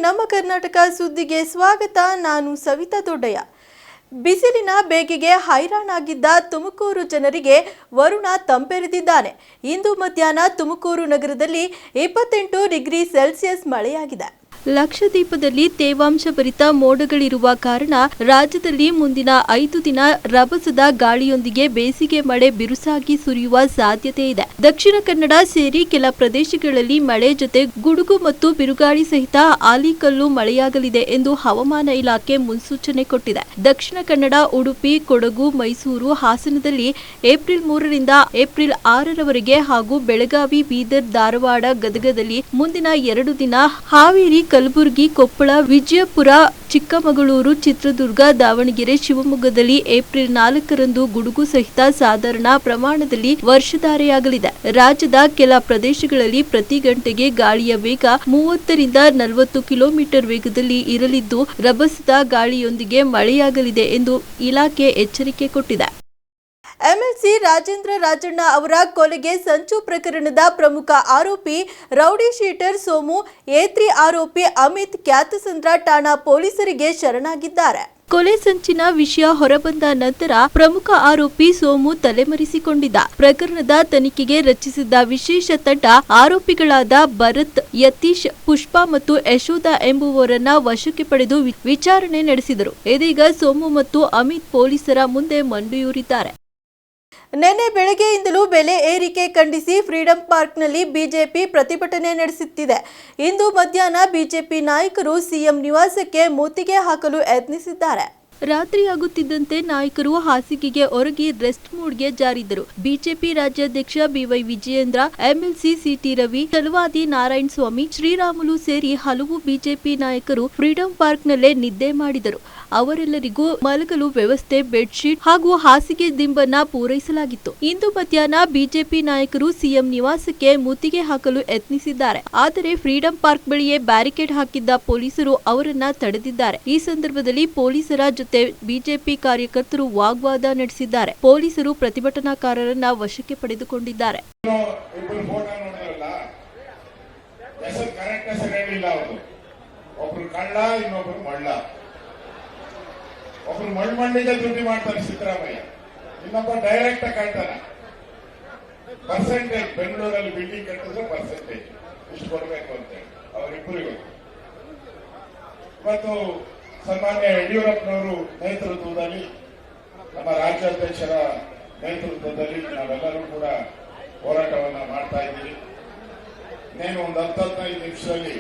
ನಮ್ಮ ಕರ್ನಾಟಕ ಸುದ್ದಿಗೆ ಸ್ವಾಗತ. ನಾನು ಸವಿತಾ ದೊಡ್ಡಯ್ಯ. ಬಿಸಿಲಿನ ಬೇಗೆಗೆ ಹೈರಾಣಾಗಿದ್ದ ತುಮಕೂರು ಜನರಿಗೆ ವರುಣ ತಂಪೆರೆದಿದ್ದಾನೆ. ಇಂದು ಮಧ್ಯಾಹ್ನ ತುಮಕೂರು ನಗರದಲ್ಲಿ 28 ಡಿಗ್ರಿ ಸೆಲ್ಸಿಯಸ್ ಮಳೆಯಾಗಿದೆ. ಲಕ್ಷದ್ವೀಪದಲ್ಲಿ ತೇವಾಂಶ ಭರಿತ ಮೋಡಗಳಿರುವ ಕಾರಣ ರಾಜ್ಯದಲ್ಲಿ ಮುಂದಿನ 5 ದಿನ ರಭಸದ ಗಾಳಿಯೊಂದಿಗೆ ಬೇಸಿಗೆ ಮಳೆ ಬಿರುಸಾಗಿ ಸುರಿಯುವ ಸಾಧ್ಯತೆ ಇದೆ. ದಕ್ಷಿಣ ಕನ್ನಡ ಸೇರಿ ಕೆಲ ಪ್ರದೇಶಗಳಲ್ಲಿ ಮಳೆ ಜೊತೆ ಗುಡುಗು ಮತ್ತು ಬಿರುಗಾಳಿ ಸಹಿತ ಆಲಿಕಲ್ಲು ಮಳೆಯಾಗಲಿದೆ ಎಂದು ಹವಾಮಾನ ಇಲಾಖೆ ಮುನ್ಸೂಚನೆ ಕೊಟ್ಟಿದೆ. ದಕ್ಷಿಣ ಕನ್ನಡ, ಉಡುಪಿ, ಕೊಡಗು, ಮೈಸೂರು, ಹಾಸನದಲ್ಲಿ ಏಪ್ರಿಲ್ 3 ರಿಂದ ಏಪ್ರಿಲ್ 6 ರವರೆಗೆ ಹಾಗೂ ಬೆಳಗಾವಿ, ಬೀದರ್, ಧಾರವಾಡ, ಗದಗದಲ್ಲಿ ಮುಂದಿನ 2 ದಿನ, ಹಾವೇರಿ, ಕಲಬುರಗಿ, ಕೊಪ್ಪಳ, ವಿಜಯಪುರ, ಚಿಕ್ಕಮಗಳೂರು, ಚಿತ್ರದುರ್ಗ, ದಾವಣಗೆರೆ, ಶಿವಮೊಗ್ಗದಲ್ಲಿ ಏಪ್ರಿಲ್ 4 ರಂದು ಗುಡುಗು ಸಹಿತ ಸಾಧಾರಣ ಪ್ರಮಾಣದಲ್ಲಿ ವರ್ಷಧಾರೆಯಾಗಲಿದೆ. ರಾಜ್ಯದ ಕೆಲ ಪ್ರದೇಶಗಳಲ್ಲಿ ಪ್ರತಿ ಗಂಟೆಗೆ ಗಾಳಿಯ ವೇಗ 30 ರಿಂದ 40 ಕಿಲೋಮೀಟರ್ ವೇಗದಲ್ಲಿ ಇರಲಿದ್ದು ರಭಸದ ಗಾಳಿಯೊಂದಿಗೆ ಮಳೆಯಾಗಲಿದೆ ಎಂದು ಇಲಾಖೆ ಎಚ್ಚರಿಕೆ ಕೊಟ್ಟಿದೆ. ಎಂಎಲ್ಸಿ ರಾಜೇಂದ್ರ ರಾಜಣ್ಣ ಅವರ ಕೊಲೆಗೆ ಸಂಚು ಪ್ರಕರಣದ ಪ್ರಮುಖ ಆರೋಪಿ ರೌಡಿ ಶೀಟರ್ ಸೋಮು, ಎ3 ಆರೋಪಿ ಅಮಿತ್ ಕ್ಯಾತಸಂದ್ರ ಠಾಣಾ ಪೊಲೀಸರಿಗೆ ಶರಣಾಗಿದ್ದಾರೆ. ಕೊಲೆ ಸಂಚಿನ ವಿಷಯ ಹೊರಬಂದ ನಂತರ ಪ್ರಮುಖ ಆರೋಪಿ ಸೋಮು ತಲೆಮರೆಸಿಕೊಂಡಿದ್ದ. ಪ್ರಕರಣದ ತನಿಖೆಗೆ ರಚಿಸಿದ್ದ ವಿಶೇಷ ತಂಡ ಆರೋಪಿಗಳಾದ ಭರತ್, ಯತೀಶ್, ಪುಷ್ಪ ಮತ್ತು ಯಶೋಧ ಎಂಬುವವರನ್ನ ವಶಕ್ಕೆ ಪಡೆದು ವಿಚಾರಣೆ ನಡೆಸಿದರು. ಇದೀಗ ಸೋಮು ಮತ್ತು ಅಮಿತ್ ಪೊಲೀಸರ ಮುಂದೆ ಮಂಡಿಯೂರಿದ್ದಾರೆ. ನಿನ್ನೆ ಬೆಳಗ್ಗೆಯಿಂದಲೂ ಬೆಲೆ ಏರಿಕೆ ಖಂಡಿಸಿ ಫ್ರೀಡಂ ಪಾರ್ಕ್ನಲ್ಲಿ ಬಿಜೆಪಿ ಪ್ರತಿಭಟನೆ ನಡೆಸುತ್ತಿದೆ. ಇಂದು ಮಧ್ಯಾಹ್ನ ಬಿಜೆಪಿ ನಾಯಕರು ಸಿಎಂ ನಿವಾಸಕ್ಕೆ ಮುತ್ತಿಗೆ ಹಾಕಲು ಯತ್ನಿಸಿದ್ದಾರೆ. ರಾತ್ರಿಯಾಗುತ್ತಿದ್ದಂತೆ ನಾಯಕರು ಹಾಸಿಗೆಗೆ ಒರಗಿ ರೆಸ್ಟ್ ಮೋಡ್ಗೆ ಜಾರಿದ್ದರು. ಬಿಜೆಪಿ ರಾಜ್ಯಾಧ್ಯಕ್ಷ BY Vijayendra, MLC CT Ravi, Chalavadi Narayana Swamy, Sriramulu ಸೇರಿ ಹಲವು ಬಿಜೆಪಿ ನಾಯಕರು ಫ್ರೀಡಂ ಪಾರ್ಕ್ನಲ್ಲೇ ನಿದ್ದೆ ಮಾಡಿದರು. ಅವರೆಲ್ಲರಿಗೂ ಮಲಗಲು ವ್ಯವಸ್ಥೆ, ಬೆಡ್ಶೀಟ್ ಹಾಗೂ ಹಾಸಿಗೆ ದಿಂಬನ್ನ ಪೂರೈಸಲಾಗಿತ್ತು. ಇಂದು ಮಧ್ಯಾಹ್ನ ಬಿಜೆಪಿ ನಾಯಕರು ಸಿಎಂ ನಿವಾಸಕ್ಕೆ ಮುತ್ತಿಗೆ ಹಾಕಲು ಯತ್ನಿಸಿದ್ದಾರೆ. ಆದರೆ ಫ್ರೀಡಂ ಪಾರ್ಕ್ ಬಳಿಯೇ ಬ್ಯಾರಿಕೇಡ್ ಹಾಕಿದ್ದ ಪೊಲೀಸರು ಅವರನ್ನ ತಡೆದಿದ್ದಾರೆ. ಈ ಸಂದರ್ಭದಲ್ಲಿ ಪೊಲೀಸರ ಜೊತೆ ಬಿಜೆಪಿ ಕಾರ್ಯಕರ್ತರು ವಾಗ್ವಾದ ನಡೆಸಿದ್ದಾರೆ. ಪೊಲೀಸರು ಪ್ರತಿಭಟನಾಕಾರರನ್ನ ವಶಕ್ಕೆ ಪಡೆದುಕೊಂಡಿದ್ದಾರೆ. ಒಬ್ರು ಮಣ್ಣಿಗೆ ದುಡ್ಡು ಮಾಡ್ತಾರೆ ಸಿದ್ದರಾಮಯ್ಯ, ಇನ್ನೊಬ್ಬ ಡೈರೆಕ್ಟ್ ಕಾಣ್ತಾನೆ. ಪರ್ಸೆಂಟೇಜ್ ಬೆಂಗಳೂರಲ್ಲಿ ಬಿಲ್ಡಿಂಗ್ ಕಟ್ಟಿದ್ರೆ ಪರ್ಸೆಂಟೇಜ್ ಇಷ್ಟು ಕೊಡಬೇಕು ಅಂತೇಳಿ ಅವರಿಬ್ಬರಿಗೂ. ಇವತ್ತು ಸನ್ಮಾನ್ಯ ಯಡಿಯೂರಪ್ಪನವರು ನೇತೃತ್ವದಲ್ಲಿ, ನಮ್ಮ ರಾಜ್ಯಾಧ್ಯಕ್ಷರ ನೇತೃತ್ವದಲ್ಲಿ ನಾವೆಲ್ಲರೂ ಕೂಡ ಹೋರಾಟವನ್ನ ಮಾಡ್ತಾ ಇದ್ದೀವಿ. ಇನ್ನೇನು ಒಂದು 10-15 ನಿಮಿಷದಲ್ಲಿ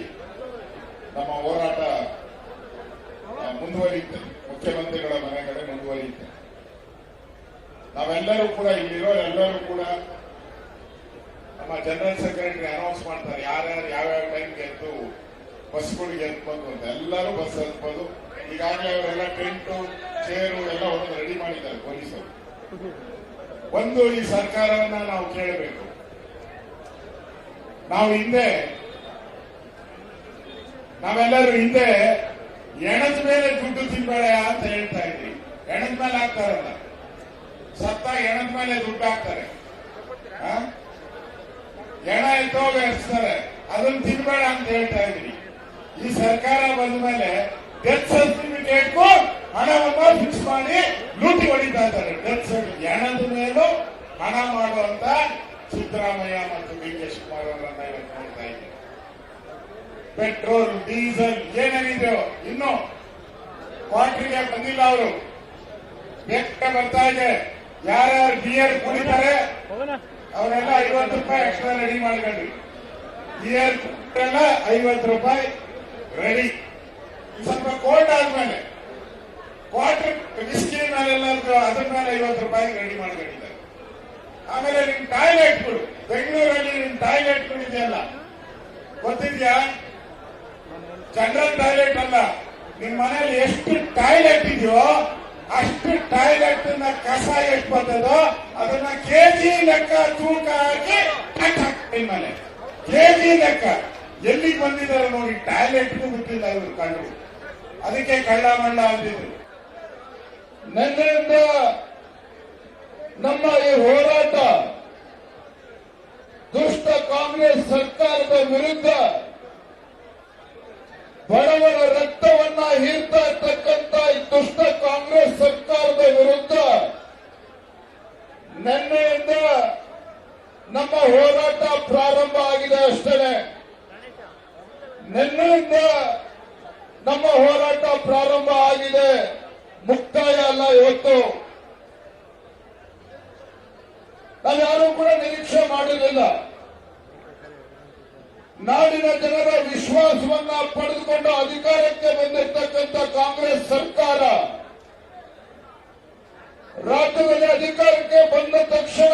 ನಮ್ಮ ಹೋರಾಟ ಮುಂದುವರಿಯುತ್ತೆ. ಮುಖ್ಯಮಂತ್ರಿಗಳ ಮನೆ ಕಡೆ ಮುಂದುವರಿಯುತ್ತೆ. ನಾವೆಲ್ಲರೂ ಕೂಡ ಇಲ್ಲಿರೋ ಎಲ್ಲರೂ ಕೂಡ ನಮ್ಮ ಜನರಲ್ ಸೆಕ್ರೆಟರಿ ಅನೌನ್ಸ್ ಮಾಡ್ತಾರೆ ಯಾರ್ಯಾರು ಯಾವ್ಯಾವ ಟೈಮ್ಗೆ ಎದ್ದು ಬಸ್ಗಳಿಗೆ ಎತ್ಬೋದು ಅಂತ. ಎಲ್ಲರೂ ಬಸ್ ಹತ್ಬೋದು. ಈಗಾಗಲೇ ಅವರೆಲ್ಲ ಟೆಂಟು, ಚೇರು ಎಲ್ಲ ಒಂದು ರೆಡಿ ಮಾಡಿದ್ದಾರೆ ಪೊಲೀಸರು. ಒಂದು ಈ ಸರ್ಕಾರವನ್ನ ನಾವು ಕೇಳಬೇಕು. ನಾವೆಲ್ಲರೂ ಹಿಂದೆ ಎಣದ ಮೇಲೆ ದುಡ್ಡು ತಿನ್ಬೇಡ ಅಂತ ಹೇಳ್ತಾ ಇದ್ವಿ. ಎಣದ ಮೇಲೆ ಹಾಕ್ತಾರಲ್ಲ, ಸತ್ತ ಎಣದ ಮೇಲೆ ದುಡ್ಡು ಹಾಕ್ತಾರೆ, ಎಣ ಎತ್ತೋಗ ಎರ್ಸ್ತಾರೆ, ಅದನ್ನ ತಿನ್ಬೇಡ ಅಂತ ಹೇಳ್ತಾ ಇದ್ವಿ. ಈ ಸರ್ಕಾರ ಬಂದ ಮೇಲೆ ಡೆತ್ ಸರ್ಟಿಫಿಕೇಟ್ಗೂ ಹಣವನ್ನು ಫಿಕ್ಸ್ ಮಾಡಿ ಲೂಟಿ ಹೊಡಿತಾ ಇದ್ದಾರೆ. ಡೆತ್ ಸರ್ಟಿಫಿಕೇಟ್ ಎಣದ ಮೇಲೂ ಹಣ ಮಾಡುವಂತ ಸಿದ್ದರಾಮಯ್ಯ ಮತ್ತು ಡಿ.ಕೆ. ಶಿವಕುಮಾರ್ ಅವರನ್ನ ಇವತ್ತು ನೋಡ್ತಾ ಇದ್ದೀವಿ. ಪೆಟ್ರೋಲ್, ಡೀಸೆಲ್ ಏನೇನಿದೆಯೋ ಇನ್ನು ಕ್ವಾರ್ಟರ್ಗೆ ಬಂದಿಲ್ಲ. ಅವರು ಬೆಕ್ಕ ಬರ್ತಾ ಇದೆ. ಯಾರ್ಯಾರು ಬಿಯರ್ ಕುಡಿತಾರೆ ಅವರೆಲ್ಲ 50 ರೂಪಾಯಿ ಎಕ್ಸ್ಟ್ರಾ ರೆಡಿ ಮಾಡ್ಕೊಂಡ್ರಿ. ಬಿಯರ್ ಎಲ್ಲ 50 ರೂಪಾಯಿ ರೆಡಿ. ಸ್ವಲ್ಪ ಕೋಲ್ಡ್ ಆದ್ಮೇಲೆ ಕ್ವಾರ್ಟರ್ ವಿಸ್ಕಿ ಮೇಲೆಲ್ಲ ಅದ್ರ ಮೇಲೆ 50 ರೂಪಾಯಿ ರೆಡಿ ಮಾಡ್ಕೊಂಡಿದ್ದಾರೆ. ಆಮೇಲೆ ನಿಮ್ ಟಾಯ್ಲೆಟ್ಗಳು, ಬೆಂಗಳೂರಲ್ಲಿ ನಿಮ್ ಟಾಯ್ಲೆಟ್ಗಳು ಇದೆಯಲ್ಲ ಗೊತ್ತಿದ್ಯಾ? ಜನರಲ್ ಟಾಯ್ಲೆಟ್ ಅಲ್ಲ, ನಿಮ್ ಮನೇಲಿ ಎಷ್ಟು ಟಾಯ್ಲೆಟ್ ಇದೆಯೋ ಅಷ್ಟು ಟಾಯ್ಲೆಟ್ ಕಸ ಎಷ್ಟು ಬರ್ತದೋ ಅದನ್ನ ಕೆಜಿ ಲೆಕ್ಕ ತೂಕ ಹಾಕಿ ಹಾಕ್ತೀನಿ ಮನೆ. ಕೆಜಿ ಲೆಕ್ಕ ಎಲ್ಲಿಗೆ ಬಂದಿದ್ದಾರೆ ನೋಡಿ. ಟಾಯ್ಲೆಟ್ಗೂ ಬಿಟ್ಟಿಲ್ಲ ಇವರು ಕಂಡು. ಅದಕ್ಕೆ ಕಳ್ಳ ಮಳ್ಳ ಅಂದಿದ್ರು. ನಿನ್ನೆಯಿಂದ ನಮ್ಮ ಈ ಹೋರಾಟ ದುಷ್ಟ ಕಾಂಗ್ರೆಸ್ ಸರ್ಕಾರದ ವಿರುದ್ಧ ಬಡವರ ರಕ್ತವನ್ನ ಹೀರ್ತಾ ಇರ್ತಕ್ಕಂಥ ಈ ದುಷ್ಟ ಕಾಂಗ್ರೆಸ್ ಸರ್ಕಾರದ ವಿರುದ್ಧ ನಿನ್ನೆಯಿಂದ ನಮ್ಮ ಹೋರಾಟ ಪ್ರಾರಂಭ ಆಗಿದೆ ಅಷ್ಟೇ. ನಿನ್ನೆಯಿಂದ ನಮ್ಮ ಹೋರಾಟ ಪ್ರಾರಂಭ ಆಗಿದೆ, ಮುಕ್ತಾಯ ಅಲ್ಲ. ಇವತ್ತು ನಾವ್ಯಾರೂ ಕೂಡ ನಿರೀಕ್ಷೆ ಮಾಡಿರಲಿಲ್ಲ. ನಾಡಿನ ಜನರ ವಿಶ್ವಾಸವನ್ನ ಪಡೆದುಕೊಂಡು ಅಧಿಕಾರಕ್ಕೆ ಬಂದಿರತಕ್ಕಂಥ ಕಾಂಗ್ರೆಸ್ ಸರ್ಕಾರ ರಾಜ್ಯದಲ್ಲಿ ಅಧಿಕಾರಕ್ಕೆ ಬಂದ ತಕ್ಷಣ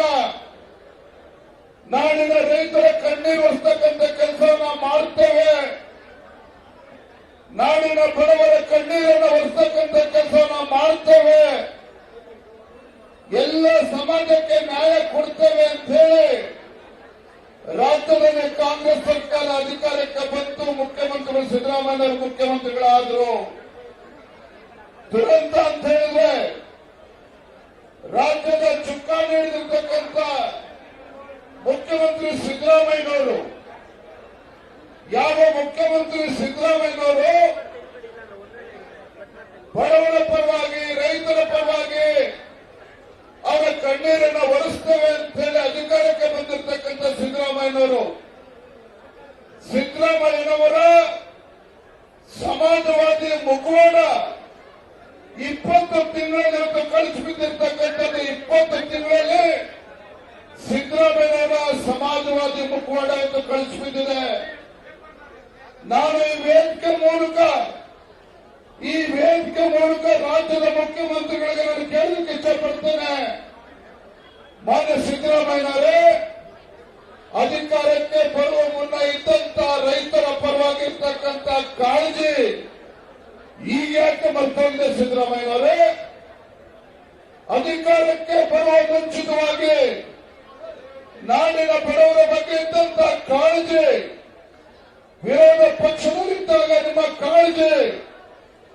ನಾಡಿನ ರೈತರ ಕಣ್ಣೀರು ಒರೆಸ್ತಕ್ಕಂಥ ಕೆಲಸವನ್ನ ಮಾಡ್ತೇವೆ, ನಾಡಿನ ಬಡವರ ಕಣ್ಣೀರನ್ನು ಒರೆಸ್ತಕ್ಕಂಥ ಕೆಲಸವನ್ನ ಮಾಡ್ತೇವೆ, ಎಲ್ಲ ಸಮಾಜಕ್ಕೆ ನ್ಯಾಯ ಕೊಡ್ತೇವೆ ಅಂತ ಹೇಳಿ ರಾಜ್ಯದಲ್ಲಿ ಕಾಂಗ್ರೆಸ್ ಸರ್ಕಾರ ಅಧಿಕಾರಕ್ಕೆ ಬಂತು. ಮುಖ್ಯಮಂತ್ರಿಗಳು ಸಿದ್ದರಾಮಯ್ಯ ಮುಖ್ಯಮಂತ್ರಿಗಳಾದ್ರು. ದುರಂತ ಅಂತ ಹೇಳಿದ್ರೆ ರಾಜ್ಯದ ಚುಕ್ಕಾಣಿ ಹಿಡಿದಿರ್ತಕ್ಕಂಥ ಮುಖ್ಯಮಂತ್ರಿ ಸಿದ್ದರಾಮಯ್ಯನವರು, ಯಾವ ಮುಖ್ಯಮಂತ್ರಿ ಸಿದ್ದರಾಮಯ್ಯನವರು ಬಡವರ ಪರವಾಗಿ, ರೈತರ ಪರವಾಗಿ ಅವರ ಕಣ್ಣೀರನ್ನು ಒರೆಸ್ತೇವೆ ಅಂತ ಹೇಳಿ ಅಧಿಕಾರಕ್ಕೆ ಬಂದಿರತಕ್ಕಂಥ ಸಿದ್ದರಾಮಯ್ಯನವರ ಸಮಾಜವಾದಿ ಮುಖವಾಡ 20 ತಿಂಗಳಲ್ಲಿ ಕಳಿಸಿ ಬಿದ್ದಿರ್ತಕ್ಕಂಥದ್ದು. 20 ತಿಂಗಳಲ್ಲಿ ಸಿದ್ದರಾಮಯ್ಯನವರ ಸಮಾಜವಾದಿ ಮುಖವಾಡ ಎಂದು ಕಳಿಸಿ ಬಿದ್ದಿದೆ. ನಾನು ಈ ವೇದಿಕೆ ಮೂಲಕ ರಾಜ್ಯದ ಮುಖ್ಯಮಂತ್ರಿಗಳಿಗೆ ನಾನು ಕೇಳಲಿಕ್ಕೆ ಇಷ್ಟಪಡ್ತೇನೆ. ಮಾನ್ಯ ಸಿದ್ದರಾಮಯ್ಯನವರೇ, ಅಧಿಕಾರಕ್ಕೆ ಬರುವ ಮುನ್ನ ಇದ್ದಂತ ರೈತರ ಪರವಾಗಿರ್ತಕ್ಕಂಥ ಕಾಳಜಿ ಈಗ ಯಾಕೆ ಮರ್ತೋಗಿದೆ? ಸಿದ್ದರಾಮಯ್ಯನವರೇ, ಅಧಿಕಾರಕ್ಕೆ ಬರುವ ಮುಂಚಿತವಾಗಿ ನಾಡಿನ ಬಡವರ ಬಗ್ಗೆ ಇದ್ದಂತ ಕಾಳಜಿ, ವಿರೋಧ ಪಕ್ಷದಲ್ಲಿದ್ದಾಗ ನಿಮ್ಮ ಕಾಳಜಿ,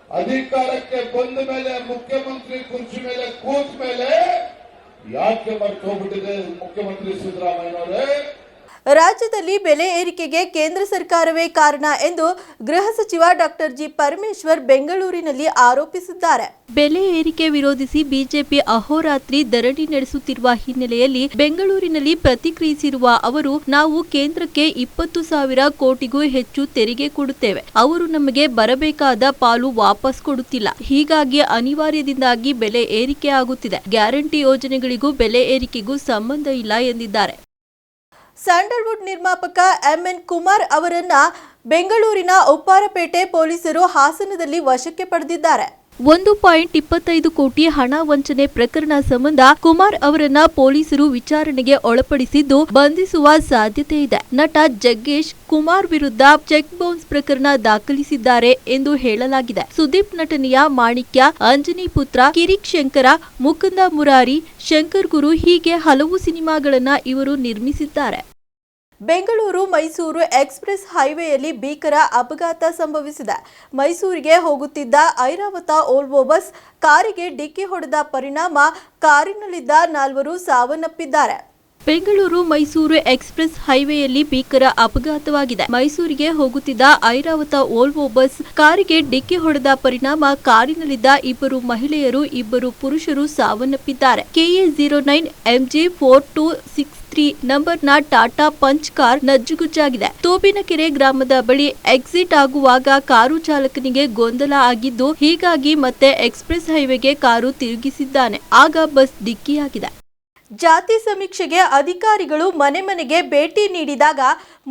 ಅಧಿಕಾರಕ್ಕೆ ಬಂದ ಮೇಲೆ ಮುಖ್ಯಮಂತ್ರಿ ಕುರ್ಚಿ ಮೇಲೆ ಕೂತ ಮೇಲೆ ಯಾಕೆ ಮರೆತು ಹೋಗ್ಬಿಟ್ಟಿದೆ ಮುಖ್ಯಮಂತ್ರಿ ಸಿದ್ದರಾಮಯ್ಯನವರೇ? ರಾಜ್ಯದಲ್ಲಿ ಬೆಲೆ ಏರಿಕೆಗೆ ಕೇಂದ್ರ ಸರ್ಕಾರವೇ ಕಾರಣ ಎಂದು ಗೃಹ ಸಚಿವ ಡಾಕ್ಟರ್ ಜಿ ಪರಮೇಶ್ವರ್ ಬೆಂಗಳೂರಿನಲ್ಲಿ ಆರೋಪಿಸಿದ್ದಾರೆ. ಬೆಲೆ ಏರಿಕೆ ವಿರೋಧಿಸಿ ಬಿಜೆಪಿ ಅಹೋರಾತ್ರಿ ಧರಣಿ ನಡೆಸುತ್ತಿರುವ ಹಿನ್ನೆಲೆಯಲ್ಲಿ ಬೆಂಗಳೂರಿನಲ್ಲಿ ಪ್ರತಿಕ್ರಿಯಿಸಿರುವ ಅವರು, ನಾವು ಕೇಂದ್ರಕ್ಕೆ 20,000 ಕೋಟಿಗೂ ಹೆಚ್ಚು ತೆರಿಗೆ ಕೊಡುತ್ತೇವೆ. ಅವರು ನಮಗೆ ಬರಬೇಕಾದ ಪಾಲು ವಾಪಸ್ ಕೊಡುತ್ತಿಲ್ಲ. ಹೀಗಾಗಿ ಅನಿವಾರ್ಯದಿಂದಾಗಿ ಬೆಲೆ ಏರಿಕೆ ಆಗುತ್ತಿದೆ. ಗ್ಯಾರಂಟಿ ಯೋಜನೆಗಳಿಗೂ ಬೆಲೆ ಏರಿಕೆಗೂ ಸಂಬಂಧ ಇಲ್ಲ ಎಂದಿದ್ದಾರೆ. ಸ್ಯಾಂಡಲ್ವುಡ್ ನಿರ್ಮಾಪಕ ಎಂಎನ್ ಕುಮಾರ್ ಅವರನ್ನ ಬೆಂಗಳೂರಿನ ಉಪ್ಪಾರಪೇಟೆ ಪೊಲೀಸರು ಹಾಸನದಲ್ಲಿ ವಶಕ್ಕೆ ಪಡೆದಿದ್ದಾರೆ. 1.25 ಕೋಟಿ ಹಣ ವಂಚನೆ ಪ್ರಕರಣ ಸಂಬಂಧ ಕುಮಾರ್ ಅವರನ್ನ ಪೊಲೀಸರು ವಿಚಾರಣೆಗೆ ಒಳಪಡಿಸಿದ್ದು ಬಂಧಿಸುವ ಸಾಧ್ಯತೆ ಇದೆ. ನಟ ಜಗ್ಗೇಶ್ ಕುಮಾರ್ ವಿರುದ್ಧ ಚೆಕ್ ಬೌನ್ಸ್ ಪ್ರಕರಣ ದಾಖಲಿಸಿದ್ದಾರೆ ಎಂದು ಹೇಳಲಾಗಿದೆ. ಸುದೀಪ್ ನಟನೆಯ ಮಾಣಿಕ್ಯ, ಅಂಜನಿ ಪುತ್ರ, ಕಿರಿಕ್ ಶಂಕರ, ಮುಕುಂದ ಮುರಾರಿ, ಶಂಕರ್ ಗುರು ಹೀಗೆ ಹಲವು ಸಿನಿಮಾಗಳನ್ನ ಇವರು ನಿರ್ಮಿಸಿದ್ದಾರೆ. ಬೆಂಗಳೂರು ಮೈಸೂರು ಎಕ್ಸ್ಪ್ರೆಸ್ ಹೈವೇಯಲ್ಲಿ ಭೀಕರ ಅಪಘಾತ ಸಂಭವಿಸಿದೆ. ಮೈಸೂರಿಗೆ ಹೋಗುತ್ತಿದ್ದ ಐರಾವತ ವೋಲ್ವೋ ಬಸ್ ಕಾರಿಗೆ ಡಿಕ್ಕಿ ಹೊಡೆದ ಪರಿಣಾಮ ಕಾರಿನಲ್ಲಿದ್ದ 4 ಸಾವನ್ನಪ್ಪಿದ್ದಾರೆ. ಬೆಂಗಳೂರು ಮೈಸೂರು ಎಕ್ಸ್ಪ್ರೆಸ್ ಹೈವೇಯಲ್ಲಿ ಭೀಕರ ಅಪಘಾತವಾಗಿದೆ. ಮೈಸೂರಿಗೆ ಹೋಗುತ್ತಿದ್ದ ಐರಾವತ ವೋಲ್ವೋ ಬಸ್ ಕಾರಿಗೆ ಡಿಕ್ಕಿ ಹೊಡೆದ ಪರಿಣಾಮ ಕಾರಿನಲ್ಲಿದ್ದ 2 ಮಹಿಳೆಯರು, 2 ಪುರುಷರು ಸಾವನ್ನಪ್ಪಿದ್ದಾರೆ. KA09 MG4263 ನಂಬರ್ನ ಟಾಟಾ ಪಂಚ್ ಕಾರ್ ನಜ್ಜುಗುಜ್ಜಾಗಿದೆ. ತೋಬಿನಕೆರೆ ಗ್ರಾಮದ ಬಳಿ ಎಕ್ಸಿಟ್ ಆಗುವಾಗ ಕಾರು ಚಾಲಕನಿಗೆ ಗೊಂದಲ ಆಗಿದ್ದು, ಹೀಗಾಗಿ ಮತ್ತೆ ಎಕ್ಸ್ಪ್ರೆಸ್ ಹೈವೇಗೆ ಕಾರು ತಿರುಗಿಸಿದ್ದಾನೆ. ಆಗ ಬಸ್ ಡಿಕ್ಕಿಯಾಗಿದೆ. ಜಾತಿ ಸಮೀಕ್ಷೆಗೆ ಅಧಿಕಾರಿಗಳು ಮನೆ ಮನೆಗೆ ಭೇಟಿ ನೀಡಿದಾಗ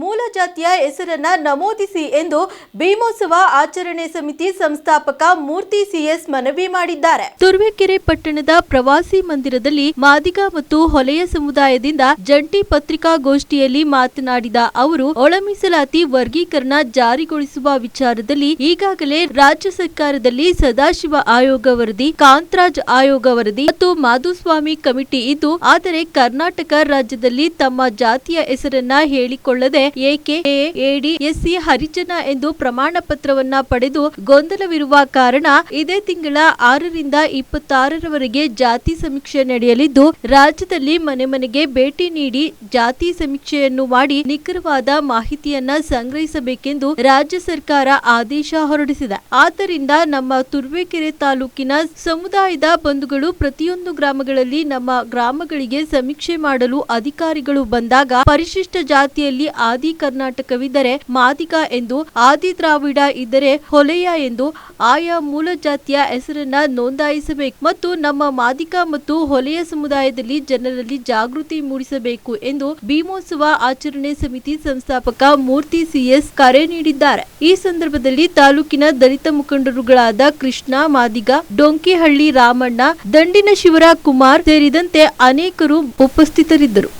ಮೂಲ ಜಾತಿಯ ಹೆಸರನ್ನ ನಮೂದಿಸಿ ಎಂದು ಭೀಮೋತ್ಸವ ಆಚರಣೆ ಸಮಿತಿ ಸಂಸ್ಥಾಪಕ ಮೂರ್ತಿ ಸಿಎಸ್ ಮನವಿ ಮಾಡಿದ್ದಾರೆ. ತುರುವೇಕೆರೆ ಪಟ್ಟಣದ ಪ್ರವಾಸಿ ಮಂದಿರದಲ್ಲಿ ಮಾದಿಗ ಮತ್ತು ಹೊಲೆಯ ಸಮುದಾಯದಿಂದ ಜಂಟಿ ಪತ್ರಿಕಾಗೋಷ್ಠಿಯಲ್ಲಿ ಮಾತನಾಡಿದ ಅವರು, ಒಳ ಮೀಸಲಾತಿ ವರ್ಗೀಕರಣ ಜಾರಿಗೊಳಿಸುವ ವಿಚಾರದಲ್ಲಿ ಈಗಾಗಲೇ ರಾಜ್ಯ ಸರ್ಕಾರದಲ್ಲಿ ಸದಾಶಿವ ಆಯೋಗ ವರದಿ, ಕಾಂತರಾಜ್ ಆಯೋಗ ವರದಿ ಮತ್ತು ಮಾಧುಸ್ವಾಮಿ ಕಮಿಟಿ ಇದ್ದು ಆದರೆ ಕರ್ನಾಟಕ ರಾಜ್ಯದಲ್ಲಿ ತಮ್ಮ ಜಾತಿಯ ಹೆಸರನ್ನ ಹೇಳಿಕೊಳ್ಳದೆ AKAAD/SC ಹರಿಜನ ಎಂದು ಪ್ರಮಾಣ ಪತ್ರವನ್ನ ಪಡೆದು ಗೊಂದಲವಿರುವ ಕಾರಣ ಇದೇ ತಿಂಗಳ 6ರಿಂದ 26ರವರೆಗೆ ಜಾತಿ ಸಮೀಕ್ಷೆ ನಡೆಯಲಿದ್ದು, ರಾಜ್ಯದಲ್ಲಿ ಮನೆ ಮನೆಗೆ ಭೇಟಿ ನೀಡಿ ಜಾತಿ ಸಮೀಕ್ಷೆಯನ್ನು ಮಾಡಿ ನಿಖರವಾದ ಮಾಹಿತಿಯನ್ನ ಸಂಗ್ರಹಿಸಬೇಕೆಂದು ರಾಜ್ಯ ಸರ್ಕಾರ ಆದೇಶ ಹೊರಡಿಸಿದೆ. ಆದ್ದರಿಂದ ನಮ್ಮ ತುರುವೇಕೆರೆ ತಾಲೂಕಿನ ಸಮುದಾಯದ ಬಂಧುಗಳು ಪ್ರತಿಯೊಂದು ಗ್ರಾಮಗಳಲ್ಲಿ ನಮ್ಮ ಗ್ರಾಮಗಳಿಗೆ ಸಮೀಕ್ಷೆ ಮಾಡಲು ಅಧಿಕಾರಿಗಳು ಬಂದಾಗ ಪರಿಶಿಷ್ಟ ಜಾತಿಯಲ್ಲಿ ಆದಿ ಕರ್ನಾಟಕವಿದ್ದರೆ ಮಾದಿಗ ಎಂದು, ಆದಿ ದ್ರಾವಿಡ ಇದ್ದರೆ ಹೊಲೆಯ ಎಂದು ಆಯಾ ಮೂಲ ಜಾತಿಯ ಹೆಸರನ್ನ ನೋಂದಾಯಿಸಬೇಕು ಮತ್ತು ನಮ್ಮ ಮಾದಿಗ ಮತ್ತು ಹೊಲೆಯ ಸಮುದಾಯದಲ್ಲಿ ಜನರಲ್ಲಿ ಜಾಗೃತಿ ಮೂಡಿಸಬೇಕು ಎಂದು ಭೀಮೋತ್ಸವ ಆಚರಣೆ ಸಮಿತಿ ಸಂಸ್ಥಾಪಕ ಮೂರ್ತಿ CS ಕರೆ ನೀಡಿದ್ದಾರೆ. ಈ ಸಂದರ್ಭದಲ್ಲಿ ತಾಲೂಕಿನ ದಲಿತ ಮುಖಂಡರುಗಳಾದ ಕೃಷ್ಣ ಮಾದಿಗ, ಡೊಂಕಿಹಳ್ಳಿ ರಾಮಣ್ಣ, ದಂಡಿನ ಶಿವರ ಕುಮಾರ್ ಸೇರಿದಂತೆ ಅನೇಕರು ಉಪಸ್ಥಿತರಿದ್ದರು.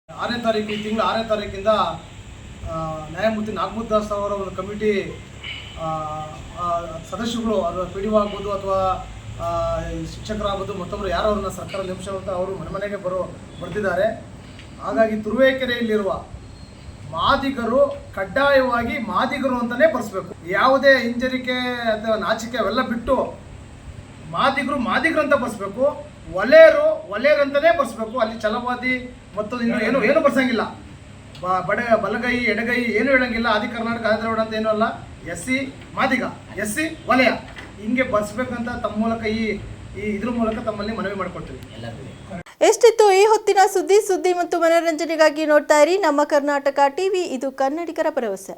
6ನೇ ತಾರೀಕು ಈ ತಿಂಗಳ 6ನೇ ತಾರೀಕಿಂದ ನ್ಯಾಯಮೂರ್ತಿ ನಾಗಮುದ್ದಾಸ್ ಅವರ ಒಂದು ಕಮಿಟಿ ಸದಸ್ಯರುಗಳು, ಅದು PDO ಆಗ್ಬೋದು ಅಥವಾ ಶಿಕ್ಷಕರಾಗ್ಬೋದು, ಮತ್ತೊಬ್ಬರು ಯಾರು ಅವ್ರನ್ನ ಸರ್ಕಾರ ನೇಮಿಸುವಂತ ಅವರು ಮನೆಗೆ ಬರ್ತಿದ್ದಾರೆ. ಹಾಗಾಗಿ ತುರುವೇಕೆರೆಯಲ್ಲಿರುವ ಮಾದಿಗರು ಕಡ್ಡಾಯವಾಗಿ ಮಾದಿಗರು ಅಂತಲೇ ಬರ್ಸ್ಬೇಕು. ಯಾವುದೇ ಹಿಂಜರಿಕೆ ಅಥವಾ ನಾಚಿಕೆ ಅವೆಲ್ಲ ಬಿಟ್ಟು ಮಾದಿಗರು ಅಂತ ಬರ್ಸ್ಬೇಕು. ಒಲೆಯರು ಅಂತಲೇ ಬರ್ಸ್ಬೇಕು. ಅಲ್ಲಿ ಛಲವಾದಿ ಮತ್ತು ಏನು ಬರ್ಸಂಗಿಲ್ಲ. ಬಲಗೈ ಎಡಗೈ ಏನು ಹೇಳಂಗಿಲ್ಲ. ಆದಿ ಕರ್ನಾಟಕ ಆದಿ ದ್ರಾವಿಡ ಅಂತ ಏನೂ ಅಲ್ಲ. SC ಮಾದಿಗ, SC ವಲಯ ಹಿಂಗೆ ಬರ್ಸ್ಬೇಕಂತ ತಮ್ಮ ಮೂಲಕ ಇದ್ರ ಮೂಲಕ ತಮ್ಮಲ್ಲಿ ಮನವಿ ಮಾಡ್ಕೊಳ್ತೀವಿ. ಎಷ್ಟಿತ್ತು ಈ ಹೊತ್ತಿನ ಸುದ್ದಿ ಮತ್ತು ಮನೋರಂಜನೆಗಾಗಿ ನೋಡ್ತಾ ಇರಿ ನಮ್ಮ ಕರ್ನಾಟಕ ಟಿವಿ. ಇದು ಕನ್ನಡಿಗರ ಭರವಸೆ.